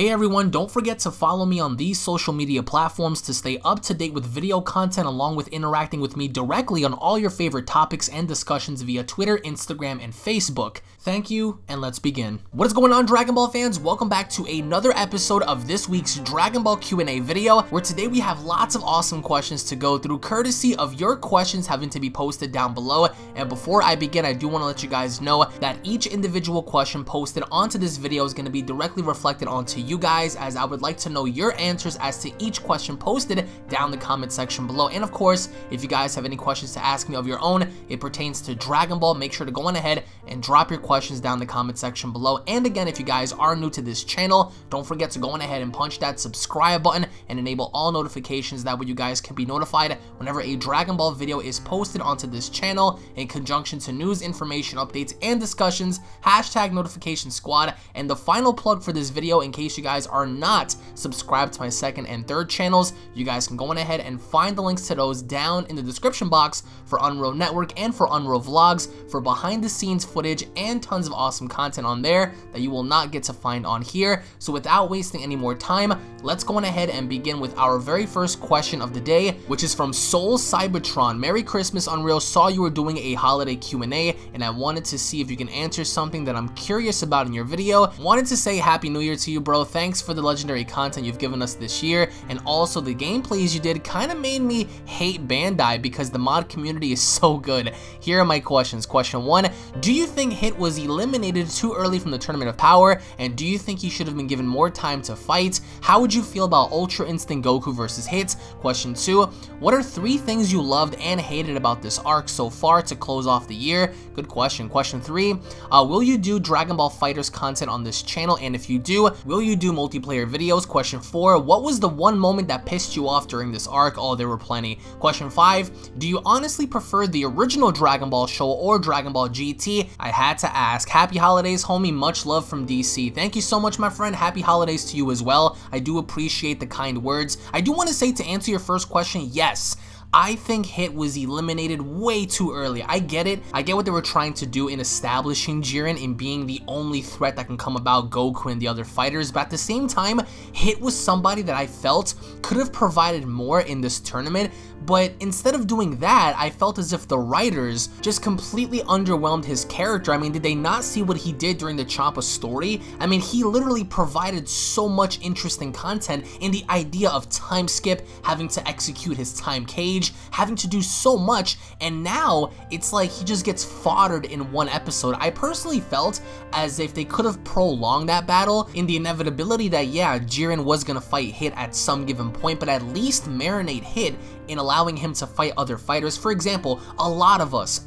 Hey everyone, don't forget to follow me on these social media platforms to stay up to date with video content along with interacting with me directly on all your favorite topics and discussions via Twitter, Instagram, and Facebook. Thank you, and let's begin. What is going on, Dragon Ball fans? Welcome back to another episode of this week's Dragon Ball Q&A video, where today we have lots of awesome questions to go through, courtesy of your questions having to be posted down below. And before I begin, I do want to let you guys know that each individual question posted onto this video is going to be directly reflected onto you guys, as I would like to know your answers as to each question posted down the comment section below. And of course, if you guys have any questions to ask me of your own, it pertains to Dragon Ball, make sure to go on ahead and drop your questions down the comment section below. And again, if you guys are new to this channel, don't forget to go on ahead and punch that subscribe button and enable all notifications. That way you guys can be notified whenever a Dragon Ball video is posted onto this channel, in conjunction to news, information, updates, and discussions, hashtag notification squad. And the final plug for this video, in case you guys are not subscribed to my second and third channels, you guys can go on ahead and find the links to those down in the description box for Unreal Network and for Unreal Vlogs, for behind the scenes footage and tons of awesome content on there that you will not get to find on here. So without wasting any more time, let's go on ahead and begin with our very first question of the day, which is from Soul Cybertron. Merry Christmas, Unreal. Saw you were doing a holiday Q&A, and I wanted to see if you can answer something that I'm curious about in your video. Wanted to say Happy New Year to you, bro. Thanks for the legendary content you've given us this year, and also the gameplays you did kind of made me hate Bandai because the mod community is so good. Here are my questions. Question 1, do you think Hit was eliminated too early from the Tournament of Power, and do you think he should have been given more time to fight? How would you feel about Ultra Instinct Goku versus Hit? Question 2, what are 3 things you loved and hated about this arc so far to close off the year? Good question. Question 3, will you do Dragon Ball FighterZ content on this channel, and if you do, will you do multiplayer videos? Question 4, what was the one moment that pissed you off during this arc? Oh, there were plenty. Question 5, do you honestly prefer the original Dragon Ball show or Dragon Ball GT? I had to ask. Happy holidays, homie. Much love from DC. Thank you so much, my friend. Happy holidays to you as well. I do appreciate the kind words. I do want to say, to answer your first question, yes, I think Hit was eliminated way too early. I get it. I get what they were trying to do in establishing Jiren in being the only threat that can come about Goku and the other fighters, but at the same time, Hit was somebody that I felt could have provided more in this tournament. But instead of doing that, I felt as if the writers just completely underwhelmed his character. I mean, did they not see what he did during the Champa story? I mean, he literally provided so much interesting content in the idea of time skip, having to execute his time cage, having to do so much, and now it's like he just gets foddered in one episode. I personally felt as if they could have prolonged that battle in the inevitability that, yeah, Jiren was gonna fight Hit at some given point, but at least marinate Hit in allowing him to fight other fighters. For example, a lot of us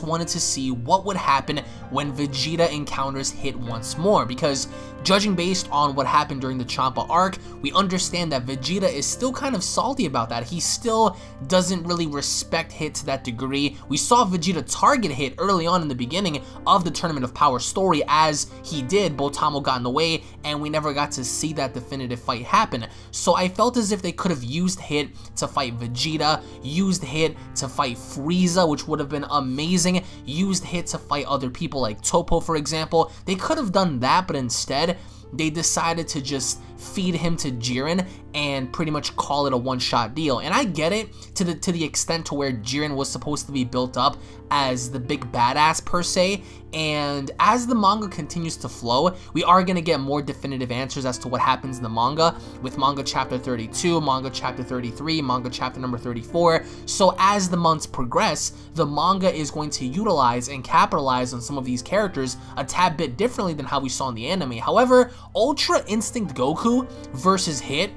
wanted to see what would happen when Vegeta encounters Hit once more, because judging based on what happened during the Champa arc, we understand that Vegeta is still kind of salty about that. He still doesn't really respect Hit to that degree. We saw Vegeta target Hit early on in the beginning of the Tournament of Power story, as he did. Botamo got in the way, and we never got to see that definitive fight happen. So I felt as if they could have used Hit to fight Vegeta, used Hit to fight Frieza, which would have been amazing, used Hit to fight other people like Topo, for example. They could have done that, but instead, they decided to just feed him to Jiren and pretty much call it a one-shot deal. And I get it to the extent to where Jiren was supposed to be built up as the big badass per se, and as the manga continues to flow, we are going to get more definitive answers as to what happens in the manga, with manga chapter 32, manga chapter 33, manga chapter number 34. So as the months progress, the manga is going to utilize and capitalize on some of these characters a tad bit differently than how we saw in the anime. However, Ultra Instinct Goku versus Hit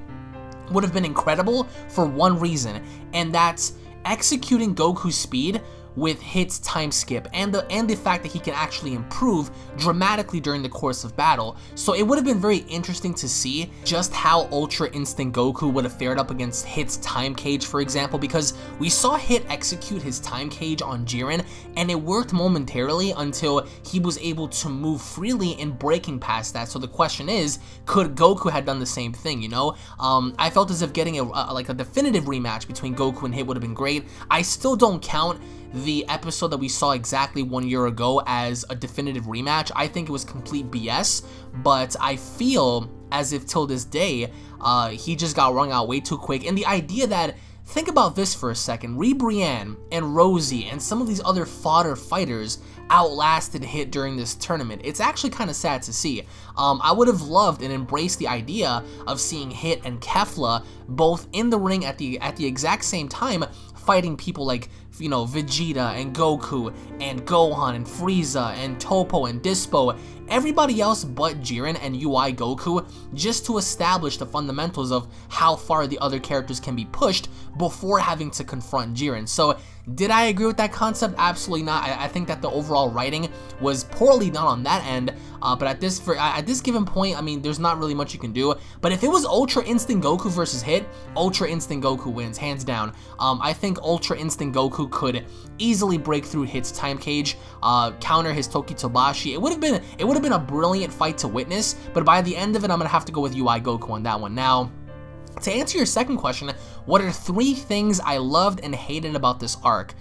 would have been incredible for one reason, and that's executing Goku's speed with Hit's time skip, and the fact that he can actually improve dramatically during the course of battle. So it would have been very interesting to see just how Ultra Instinct Goku would have fared up against Hit's time cage, for example, because we saw Hit execute his time cage on Jiren, and it worked momentarily until he was able to move freely in breaking past that. So the question is, could Goku have done the same thing, you know? I felt as if getting like a definitive rematch between Goku and Hit would have been great. I still don't count the episode that we saw exactly 1 year ago as a definitive rematch. I think it was complete BS, but I feel as if till this day, he just got wrung out way too quick. And the idea that, think about this for a second, Brienne and Rosie and some of these other fodder fighters outlasted Hit during this tournament. It's actually kind of sad to see. I would have loved and embraced the idea of seeing Hit and Kefla both in the ring at the exact same time, fighting people like, you know, Vegeta and Goku and Gohan and Frieza and Toppo and Dispo, everybody else but Jiren and UI Goku, just to establish the fundamentals of how far the other characters can be pushed before having to confront Jiren. So did I agree with that concept? Absolutely not. I think that the overall writing was poorly done on that end, but at this given point, I mean, there's not really much you can do. But if it was Ultra Instinct Goku versus Hit, Ultra Instinct Goku wins, hands down. I think Ultra Instinct Goku could easily break through Hit's time cage, counter his Toki Tobashi. It would have been a brilliant fight to witness, but by the end of it, I'm gonna have to go with UI Goku on that one. Now, to answer your second question, what are 3 things I loved and hated about this arc?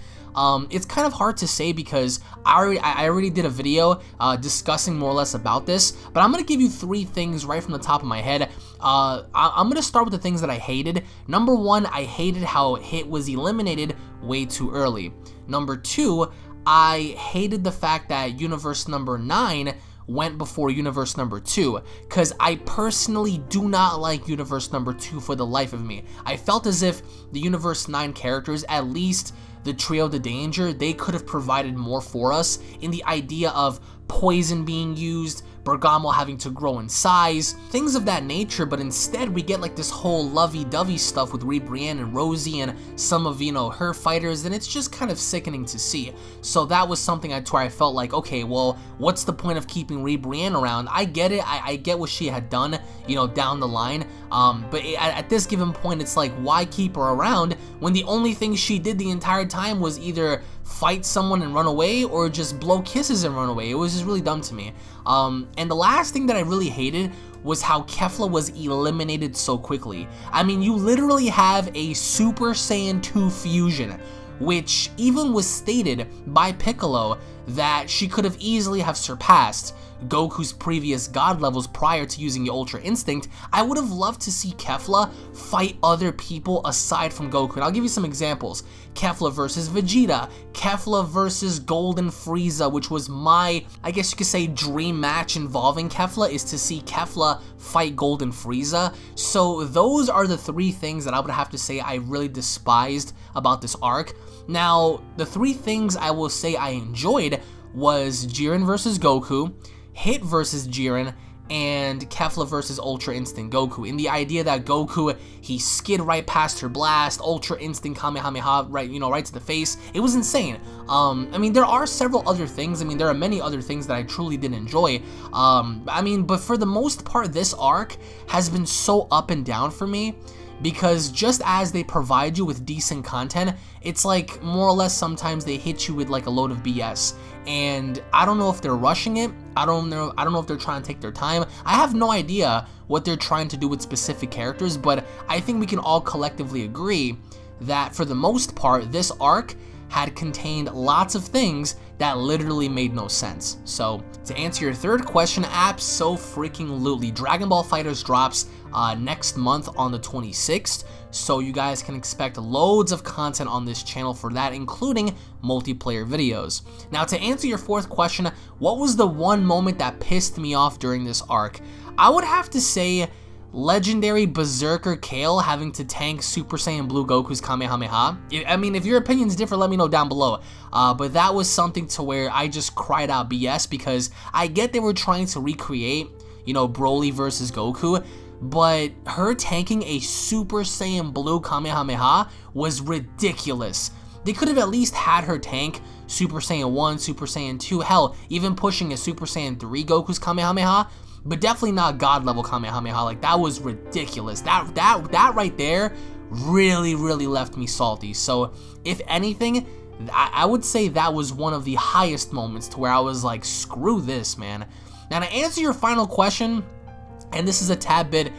It's kind of hard to say because I already did a video discussing more or less about this, but I'm gonna give you 3 things right from the top of my head. I'm gonna start with the things that I hated. Number 1, I hated how Hit was eliminated way too early. Number 2, I hated the fact that Universe number 9 went before Universe number 2, because I personally do not like Universe number 2 for the life of me. I felt as if the Universe 9 characters, at least the Trio de Danger, they could have provided more for us in the idea of poison being used, Bergamo having to grow in size, things of that nature, but instead we get like this whole lovey-dovey stuff with Brienne and Rosie and some of, you know, her fighters, and it's just kind of sickening to see. So that was something where I felt like, okay, well, what's the point of keeping Brienne around? I get it, I get what she had done, you know, down the line, but at this given point, it's like, why keep her around when the only thing she did the entire time was either fight someone and run away or just blow kisses and run away? It was just really dumb to me. And the last thing that I really hated was how Kefla was eliminated so quickly. I mean, you literally have a Super Saiyan 2 fusion, which even was stated by Piccolo that she could have easily have surpassed Goku's previous god levels prior to using the Ultra Instinct. I would have loved to see Kefla fight other people aside from Goku. And I'll give you some examples. Kefla versus Vegeta, Kefla versus Golden Frieza, which was my, I guess you could say, dream match involving Kefla, is to see Kefla fight Golden Frieza. So those are the 3 things that I would have to say I really despised about this arc. Now, the 3 things I will say I enjoyed was Jiren versus Goku, Hit versus Jiren, and Kefla versus Ultra Instinct Goku. In the idea that Goku, he skid right past her blast, Ultra Instinct Kamehameha, right, you know, right to the face. It was insane. I mean, there are several other things. I mean, there are many other things that I truly did enjoy. I mean, but for the most part, this arc has been so up and down for me, because just as they provide you with decent content, it's like more or less sometimes they hit you with like a load of BS. And I don't know if they're rushing it. I don't know if they're trying to take their time. I have no idea what they're trying to do with specific characters, but I think we can all collectively agree that for the most part, this arc had contained lots of things that literally made no sense. So to answer your third question, abso-freaking-lutely, Dragon Ball FighterZ drops next month on the 26th, so you guys can expect loads of content on this channel for that, including multiplayer videos. Now, to answer your fourth question, what was the one moment that pissed me off during this arc? I would have to say legendary Berserker Kale having to tank Super Saiyan Blue Goku's Kamehameha. I mean, if your opinion's different, let me know down below. But that was something to where I just cried out BS, because I get they were trying to recreate, you know, Broly versus Goku, but her tanking a Super Saiyan Blue Kamehameha was ridiculous. They could have at least had her tank Super Saiyan 1, Super Saiyan 2, hell, even pushing a Super Saiyan 3 Goku's Kamehameha, but definitely not god level Kamehameha. Like, that was ridiculous. That right there really left me salty. So if anything, I would say that was one of the highest moments to where I was like, screw this, man. Now, to answer your final question, and this is a tad bit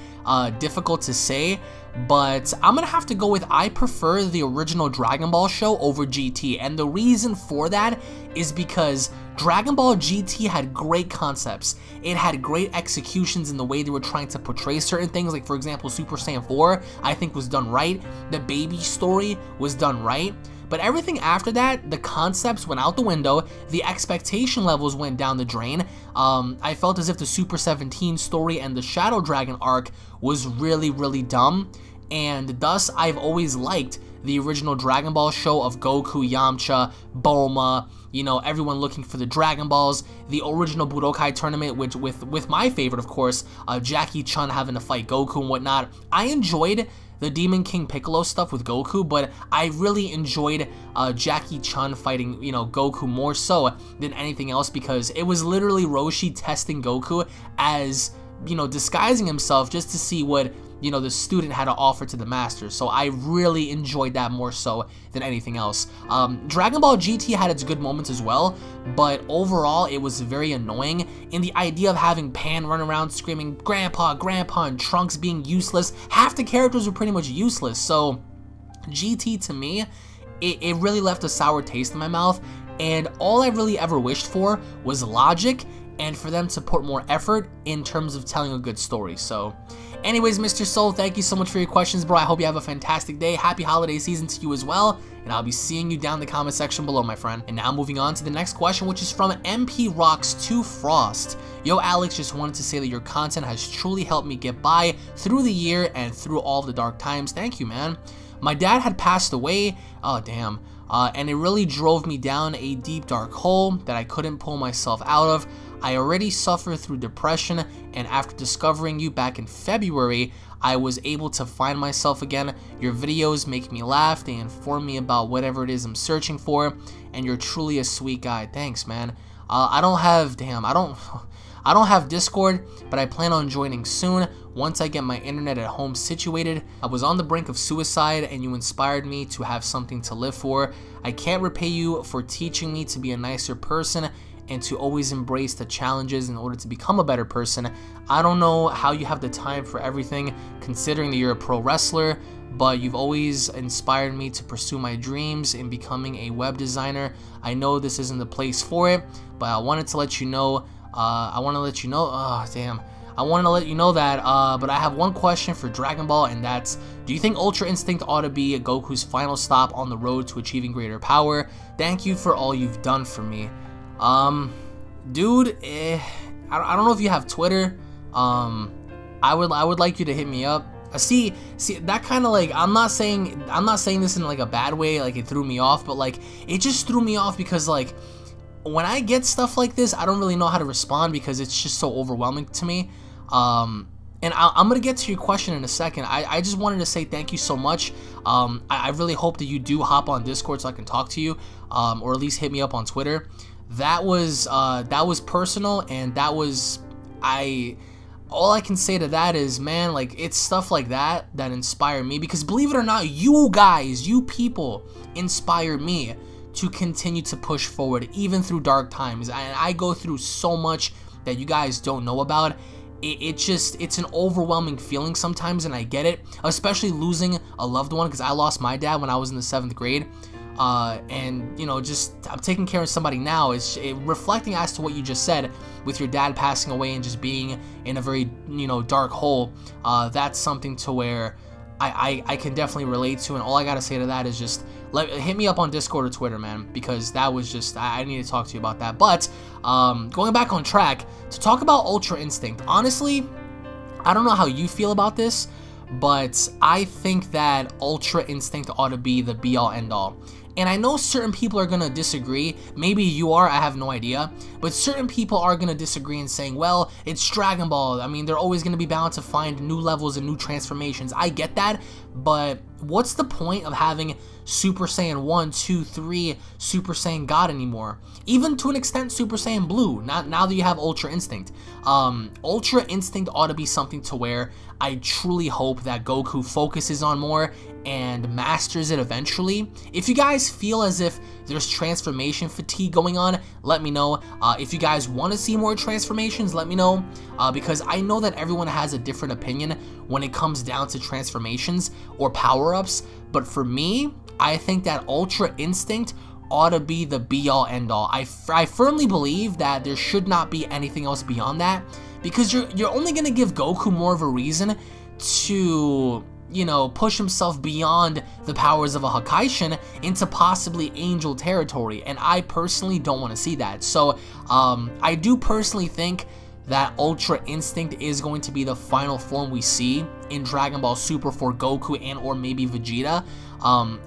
difficult to say, but I'm gonna have to go with I prefer the original Dragon Ball show over GT, and the reason for that is because Dragon Ball GT had great concepts. It had great executions in the way they were trying to portray certain things, like for example Super Saiyan 4 I think was done right, the baby story was done right, but everything after that, the concepts went out the window, the expectation levels went down the drain. I felt as if the Super 17 story and the Shadow Dragon arc was really dumb, and thus I've always liked the original Dragon Ball show of Goku, Yamcha, Bulma, you know, everyone looking for the Dragon Balls, the original Budokai tournament, which with my favorite, of course, Jackie Chun having to fight Goku and whatnot. I enjoyed the Demon King Piccolo stuff with Goku, but I really enjoyed Jackie Chun fighting, you know, Goku more so than anything else, because it was literally Roshi testing Goku as, you know, disguising himself just to see what, you know, the student had to offer to the master. So I really enjoyed that more so than anything else. Dragon Ball GT had its good moments as well, but overall it was very annoying in the idea of having Pan run around screaming Grandpa, Grandpa, and Trunks being useless. Half the characters were pretty much useless. So GT to me, it really left a sour taste in my mouth, and all I really ever wished for was logic and for them to put more effort in terms of telling a good story. So anyways, Mr. Soul, thank you so much for your questions, bro. I hope you have a fantastic day. Happy holiday season to you as well, and I'll be seeing you down in the comment section below, my friend. And now moving on to the next question, which is from MP Rocks 2 Frost. Yo, Alex, just wanted to say that your content has truly helped me get by through the year and through all the dark times. Thank you, man. My dad had passed away. Oh, damn. And it really drove me down a deep dark hole that I couldn't pull myself out of. I already suffered through depression, and after discovering you back in February, I was able to find myself again. Your videos make me laugh, they inform me about whatever it is I'm searching for, and you're truly a sweet guy. Thanks, man. I don't have Discord, but I plan on joining soon once I get my internet at home situated. I was on the brink of suicide, and you inspired me to have something to live for. I can't repay you for teaching me to be a nicer person and to always embrace the challenges in order to become a better person. I don't know how you have the time for everything, considering that you're a pro wrestler, but you've always inspired me to pursue my dreams in becoming a web designer. I know this isn't the place for it, but I wanted to let you know, I want to let you know that, but I have one question for Dragon Ball, and that's, do you think Ultra Instinct ought to be Goku's final stop on the road to achieving greater power? Thank you for all you've done for me. Dude, I don't know if you have Twitter. I would like you to hit me up. See that kind of, like, I'm not saying this in like a bad way, like it threw me off, but like it just threw me off because, like, when I get stuff like this, I don't really know how to respond because it's just so overwhelming to me. And I'm gonna get to your question in a second. I just wanted to say thank you so much. I really hope that you do hop on Discord so I can talk to you, or at least hit me up on Twitter. That was personal, and that was, all I can say to that is, man, like, it's stuff like that that inspire me, because believe it or not, you guys, you people inspire me to continue to push forward even through dark times. I go through so much that you guys don't know about. It's an overwhelming feeling sometimes, and I get it, especially losing a loved one, because I lost my dad when I was in the 7th grade. And, you know, just I'm taking care of somebody now. It's reflecting as to what you just said with your dad passing away and just being in a very, you know, dark hole. That's something to where I can definitely relate to, and all I gotta say to that is just hit me up on Discord or Twitter, man, because that was just, I need to talk to you about that. But going back on track to talk about Ultra Instinct, honestly, I don't know how you feel about this, but I think that Ultra Instinct ought to be the be-all end-all. And I know certain people are gonna disagree. Maybe you are, I have no idea. But certain people are gonna disagree and saying, well, it's Dragon Ball. I mean, they're always gonna be bound to find new levels and new transformations. I get that, but what's the point of having Super Saiyan 1, 2, 3, Super Saiyan God anymore? Even to an extent, Super Saiyan Blue, now that you have Ultra Instinct. Ultra Instinct ought to be something to where I truly hope that Goku focuses on more and masters it eventually. If you guys guys feel as if there's transformation fatigue going on? Let me know. If you guys want to see more transformations, let me know, because I know that everyone has a different opinion when it comes down to transformations or power-ups, but for me, I think that Ultra Instinct ought to be the be-all end-all. I firmly believe that there should not be anything else beyond that, because you're only going to give Goku more of a reason to, you know, push himself beyond the powers of a Hakaishin into possibly Angel territory, and I personally don't want to see that. So I do personally think that Ultra Instinct is going to be the final form we see in Dragon Ball Super for Goku and or maybe Vegeta.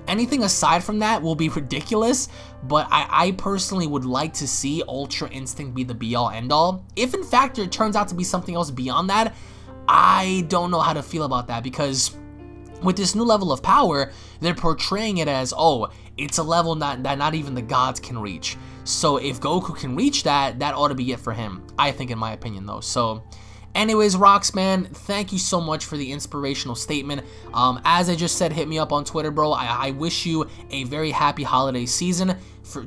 Anything aside from that will be ridiculous, but I personally would like to see Ultra Instinct be the be-all end-all. If in fact it turns out to be something else beyond that, I don't know how to feel about that, because with this new level of power, they're portraying it as, oh, it's a level that not even the gods can reach. So if Goku can reach that, that ought to be it for him, I think, in my opinion, though. So anyways, Rocks, man, thank you so much for the inspirational statement. As I just said, hit me up on Twitter, bro. I wish you a very happy holiday season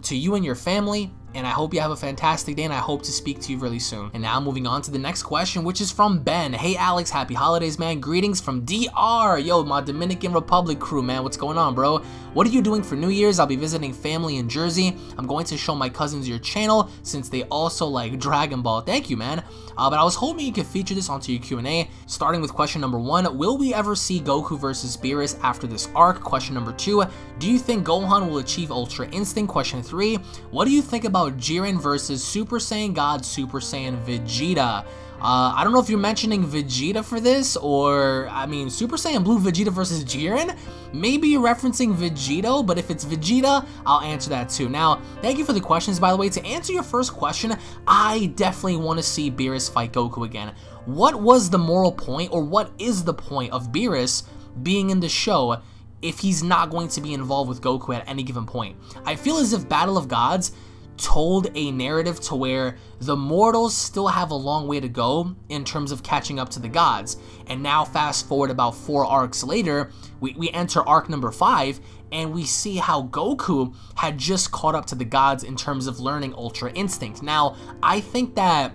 to you and your family, and I hope you have a fantastic day, and I hope to speak to you really soon. And now moving on to the next question, which is from Ben. Hey Alex, happy holidays, man. Greetings from DR. Yo, my Dominican Republic crew, man. What's going on, bro? What are you doing for New Year's? I'll be visiting family in Jersey. I'm going to show my cousins your channel since they also like Dragon Ball. Thank you, man. But I was hoping you could feature this onto your Q&A, starting with question number 1. Will we ever see Goku versus Beerus after this arc? Question number 2. Do you think Gohan will achieve Ultra Instinct? Question 3. What do you think about Jiren versus Super Saiyan God, Super Saiyan Vegeta? I don't know if you're mentioning Vegeta for this, or, I mean, Super Saiyan Blue Vegeta versus Jiren? Maybe you're referencing Vegito, but if it's Vegeta, I'll answer that too. Now, thank you for the questions, by the way. To answer your first question, I definitely want to see Beerus fight Goku again. What was the moral point, or what is the point of Beerus being in the show if he's not going to be involved with Goku at any given point? I feel as if Battle of Gods told a narrative to where the mortals still have a long way to go in terms of catching up to the gods. And now fast forward about 4 arcs later, we enter arc number 5, and we see how Goku had just caught up to the gods in terms of learning Ultra Instinct. Now, I think that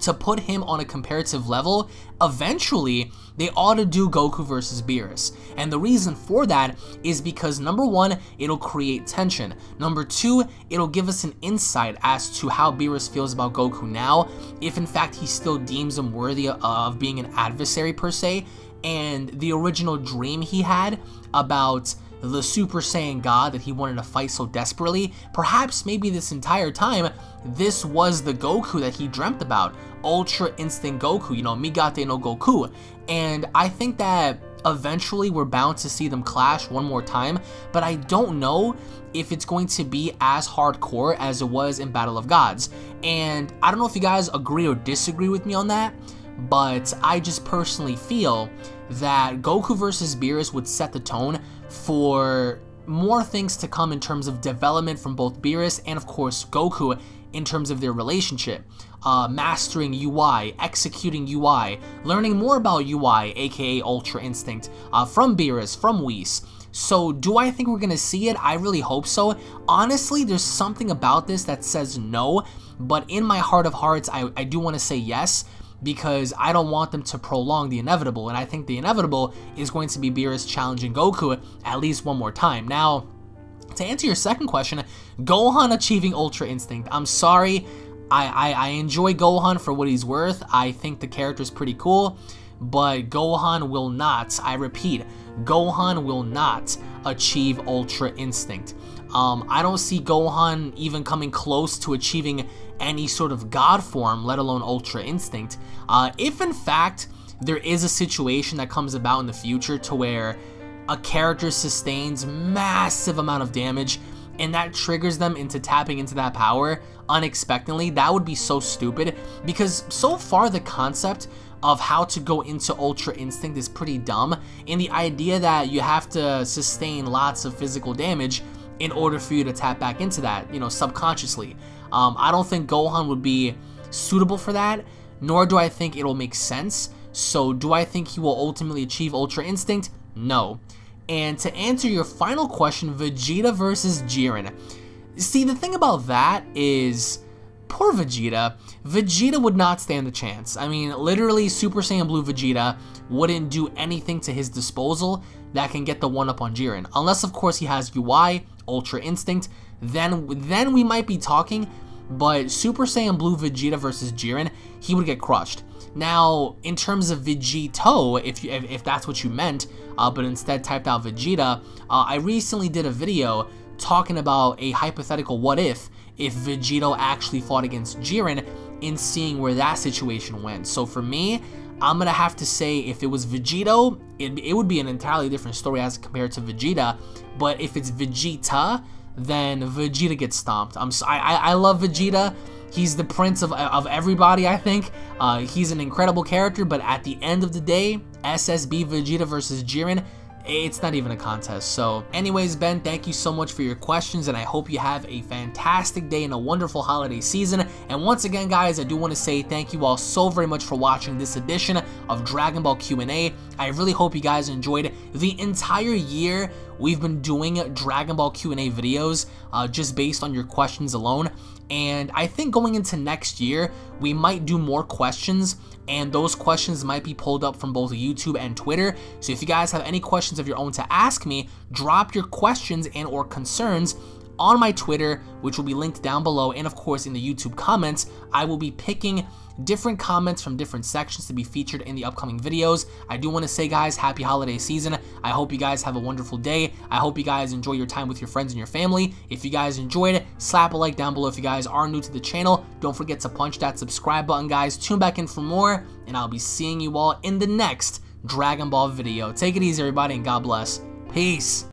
to put him on a comparative level, eventually they ought to do Goku versus Beerus. And the reason for that is because, number 1, it'll create tension. Number 2, it'll give us an insight as to how Beerus feels about Goku now, if in fact he still deems him worthy of being an adversary per se, and the original dream he had about the Super Saiyan God that he wanted to fight so desperately. Perhaps maybe this entire time, this was the Goku that he dreamt about. Ultra Instinct Goku, you know, Migate no Goku. And I think that eventually we're bound to see them clash one more time, but I don't know if it's going to be as hardcore as it was in Battle of Gods. And I don't know if you guys agree or disagree with me on that, but I just personally feel that Goku versus Beerus would set the tone for more things to come in terms of development from both Beerus and, of course, Goku in terms of their relationship. Mastering UI, executing UI, learning more about UI, aka Ultra Instinct, from Beerus, from Whis. So do I think we're going to see it? I really hope so. Honestly, there's something about this that says no, but in my heart of hearts, I do want to say yes, because I don't want them to prolong the inevitable, and I think the inevitable is going to be Beerus challenging Goku at least one more time. Now, to answer your second question, Gohan achieving Ultra Instinct. I'm sorry, I enjoy Gohan for what he's worth. I think the character is pretty cool, but Gohan will not, I repeat, Gohan will not achieve Ultra Instinct. I don't see Gohan even coming close to achieving any sort of god form, let alone Ultra Instinct. If in fact there is a situation that comes about in the future to where a character sustains massive amount of damage and that triggers them into tapping into that power unexpectedly, that would be so stupid, because so far the concept of how to go into Ultra Instinct is pretty dumb, and the idea that you have to sustain lots of physical damage in order for you to tap back into that, you know, subconsciously. I don't think Gohan would be suitable for that, nor do I think it'll make sense. So do I think he will ultimately achieve Ultra Instinct? No. And to answer your final question, Vegeta versus Jiren. See, the thing about that is, poor Vegeta. Vegeta would not stand a chance. I mean, literally, Super Saiyan Blue Vegeta wouldn't do anything to his disposal that can get the one-up on Jiren. Unless, of course, he has UI, Ultra Instinct, then we might be talking, but Super Saiyan Blue Vegeta versus Jiren, he would get crushed. Now, in terms of Vegeto, if that's what you meant, but instead typed out Vegeta, I recently did a video talking about a hypothetical what if Vegeto actually fought against Jiren and seeing where that situation went. So for me, I'm gonna have to say if it was Vegeto, it would be an entirely different story as compared to Vegeta. But if it's Vegeta, then Vegeta gets stomped. I love Vegeta. He's the prince of everybody, I think. He's an incredible character, but at the end of the day, SSB Vegeta versus Jiren, it's not even a contest. So anyways, Ben, thank you so much for your questions, and I hope you have a fantastic day and a wonderful holiday season. And once again, guys, I do want to say thank you all so very much for watching this edition of Dragon Ball Q&A. I really hope you guys enjoyed the entire year we've been doing Dragon Ball Q&A videos just based on your questions alone. And I think going into next year, we might do more questions, and those questions might be pulled up from both YouTube and Twitter. So if you guys have any questions of your own to ask me, drop your questions and or concerns on my Twitter, which will be linked down below, and of course in the YouTube comments. I will be picking different comments from different sections to be featured in the upcoming videos. I do want to say, guys, happy holiday season. I hope you guys have a wonderful day. I hope you guys enjoy your time with your friends and your family. If you guys enjoyed it, slap a like down below. If you guys are new to the channel, don't forget to punch that subscribe button, guys. Tune back in for more, and I'll be seeing you all in the next Dragon Ball video. Take it easy, everybody, and God bless. Peace.